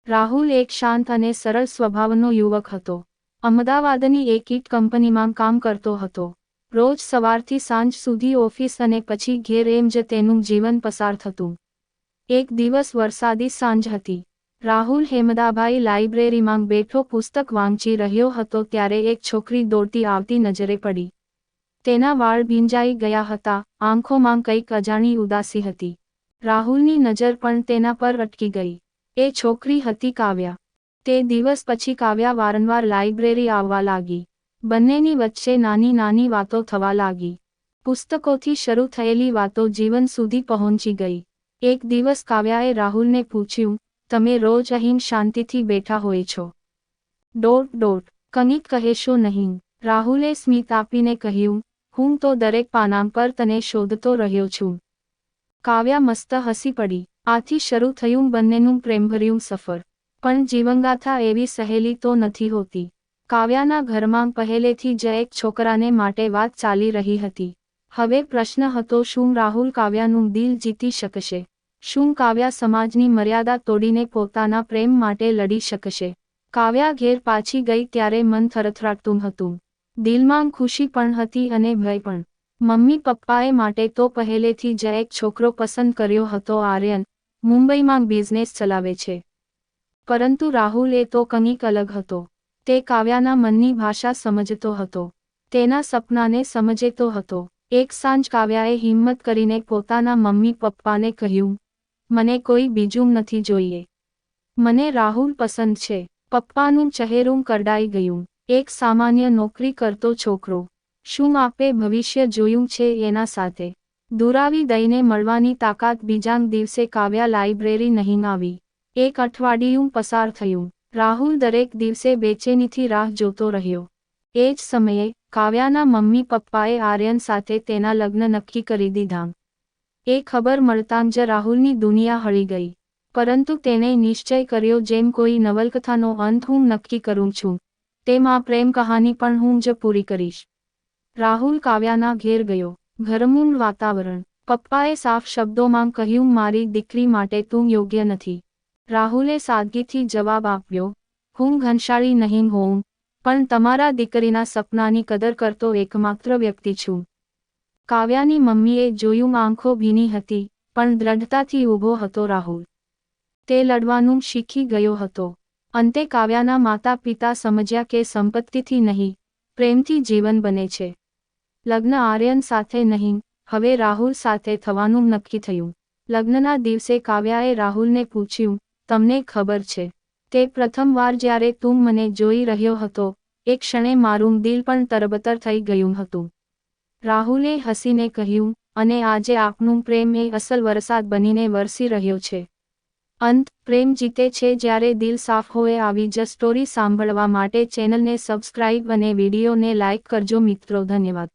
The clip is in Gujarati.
રાહુલ એક શાંત અને સરળ સ્વભાવનો યુવક હતો. અમદાવાદની એક ઈટ કંપનીમાં કામ કરતો હતો. રોજ સવારથી સાંજ સુધી ઓફિસ અને પછી ઘેર, એમ જ તેનું જીવન પસાર થતું. એક દિવસ વરસાદી સાંજ હતી. રાહુલ હેમદાભાઈ લાઇબ્રેરીમાં બેઠો પુસ્તક વાંચી રહ્યો હતો ત્યારે એક છોકરી દોડતી આવતી નજરે પડી. તેના વાળ ભીંજાઈ ગયા હતા, આંખોમાં કંઈક અજાણી ઉદાસી હતી. રાહુલની નજર પણ તેના પર અટકી ગઈ. એ છોકરી હતી કાવ્યા. તે દિવસ પછી કાવ્યા વારંવાર લાઇબ્રેરી આવવા લાગી. બંનેની વચ્ચે નાની નાની વાતો થવા લાગી. પુસ્તકોથી શરૂ થયેલી વાતો જીવન સુધી પહોંચી ગઈ. એક દિવસ કાવ્યાએ રાહુલને પૂછ્યું, તમે રોજ અહીં શાંતિથી બેઠા હોય છો? કંઈક કહેશો નહીં? રાહુલે સ્મિત આપીને કહ્યું, હું તો દરેક પાનાં પર તને શોધતો રહ્યો છું. કાવ્યા મસ્ત હસી પડી. આથી શરૂ થયું બંનેનું પ્રેમભર્યું સફર. પણ જીવનગાથા એવી સહેલી તો નથી હોતી. કાવ્યાના ઘરમાં પહેલેથી જ એક છોકરાને માટે વાત ચાલી રહી હતી. હવે પ્રશ્ન હતો, શું રાહુલ કાવ્યાનું દિલ જીતી શકશે? શું કાવ્યા સમાજની મર્યાદા તોડીને પોતાના પ્રેમ માટે લડી શકશે? કાવ્યા ઘેર પાછી ગઈ ત્યારે મન થરથરાતું હતું. દિલમાં ખુશી પણ હતી અને ભય પણ. મમ્મી પપ્પાએ માટે તો પહેલેથી જ એક છોકરો પસંદ કર્યો હતો, આર્યન. મુંબઈમાં બિઝનેસ ચલાવે છે. પરંતુ રાહુલ એ તો કંઈક અલગ હતો. તે કાવ્યાના મનની ભાષા સમજતો હતો. તેના સપનાને સમજતો હતો. એક સાંજ કાવ્યાએ હિંમત કરીને પોતાના મમ્મી પપ્પાને કહ્યું, મને કોઈ બીજું નથી જોઈએ. મને રાહુલ પસંદ છે. પપ્પાનું ચહેરું કરડાઈ ગયું. એક સામાન્ય નોકરી કરતો છોકરો. શું આપે ભવિષ્ય જોયું છે એના સાથે? દુરાવી દઈને મળવાની તાકાત. બીજા દિવસે કાવ્યા લાઇબ્રેરી નહીં આવી. એક અઠવાડિયું પસાર થયું. રાહુલ દરેક દિવસે બેચેનીથી રાહ જોતો રહ્યો. એ જ સમયે કાવ્યાના મમ્મી પપ્પાએ આર્યન સાથે તેના લગ્ન નક્કી કરી દીધા. એ ખબર મળતાં જ રાહુલની દુનિયા હળી ગઈ. પરંતુ તેણે નિશ્ચય કર્યો, જેમ કોઈ નવલકથાનો અંત હું નક્કી કરું છું, તેમ આ પ્રેમ કહાની પણ હું જ પૂરી કરીશ. રાહુલ કાવ્યાના ઘેર ગયો. ઘરનું વાતાવરણ. પપ્પાએ સાફ શબ્દોમાં કહ્યું, મારી દીકરી માટે તું યોગ્ય નથી. રાહુલે સાદગીથી જવાબ આપ્યો, હું ઘનશાળી નહીં હોઉં, પણ તમારા દીકરીના સપનાની કદર કરતો એકમાત્ર વ્યક્તિ છું. કાવ્યાની મમ્મીએ જોયું, આંખો ભીની હતી, પણ દ્રઢતાથી ઊભો હતો રાહુલ. તે લડવાનું શીખી ગયો હતો. અંતે કાવ્યાના માતા પિતા સમજ્યા કે સંપત્તિથી નહીં, પ્રેમથી જીવન બને છે. લગ્ન આર્યન સાથે નહીં, હવે રાહુલ સાથે થવાનું નક્કી થયું. લગ્નના દિવસે કાવ્યાએ રાહુલને પૂછ્યું, તમને ખબર છે, તે પ્રથમવાર જ્યારે તું મને જોઈ રહ્યો હતો, એક ક્ષણે મારું દિલ પણ તરબતર થઈ ગયું હતું. રાહુલે હસીને કહ્યું, અને આજે આપણું પ્રેમ એ અસલ વરસાદ બનીને વરસી રહ્યો છે. અંત. પ્રેમ જીતે છે જ્યારે દિલ સાફ હોય. આવી જ સ્ટોરી સાંભળવા માટે ચેનલને સબસ્ક્રાઇબ અને વિડીયોને લાઇક કરજો મિત્રો. ધન્યવાદ.